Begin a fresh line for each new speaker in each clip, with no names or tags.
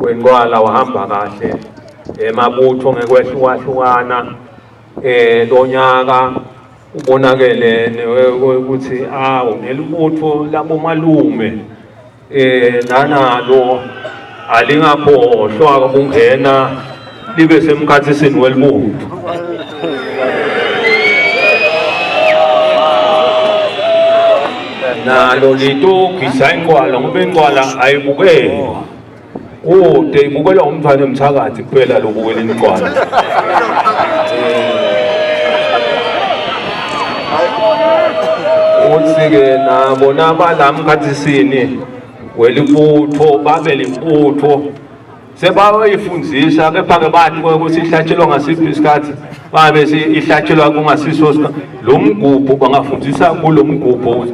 wenqwala wahamba kahle emabutho ngekwehlukahlukana lo nyaka ubonakele ukuthi nelibutho labo malume nanalo alingakhohlwa ukungena libe semkhathisini welibutho. Nalo litogisa inqwala ngoba inqwala ayibukelwa kude ibukelwa umthwalo emthakathi kuphela lobukela inqwala. Uthi-ke nabo nabala mkhathisini welibutho babe libutho sebayifundisa kepha-ke bathi ukuthi ihlatshelwa ngasiphi isikhathi babe ihlatshelwa kungasiso lo mgubho bangafundisa kulo mgubho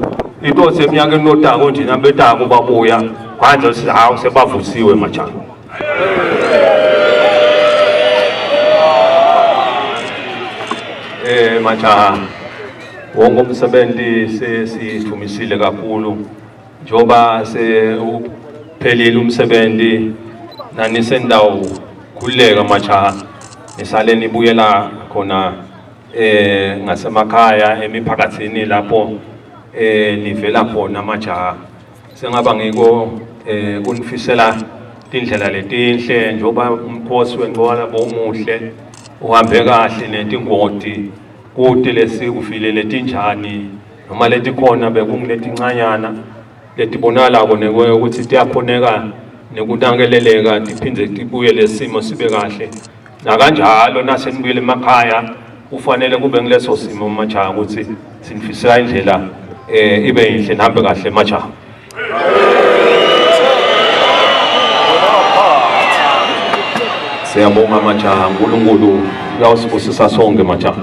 into seminyakeni notako nje nabetako babuya kanje hawu sebavusiwe majani. Majaha wonke umsebenzi sesithumisile kakhulu njoba sephelile umsebenzi nanisendawo khuleka majaha nisale nibuyela khona ngasemakhaya emiphakathini lapho nivela khona majaha. Sengaba ngiko kunifisela indlela letinhle njoba umkhosi wenqwala bomuhle uhambe kahle netingoti kude lesikufile letinjani noma letikhona bekungiletincanyana letibonala kone ukuthi tiyakhoneka nekudangeleleka tiphinde tibuye lesimo sibe kahle nakanjalo nasenibuyele emakhaya ufanele kube ngileso simo majaha ukuthi sinifisela indlela ibe inhle nihambe kahle majaha. Siyabonga majaha, uNkulunkulu uyawusibusisa sonke majaha.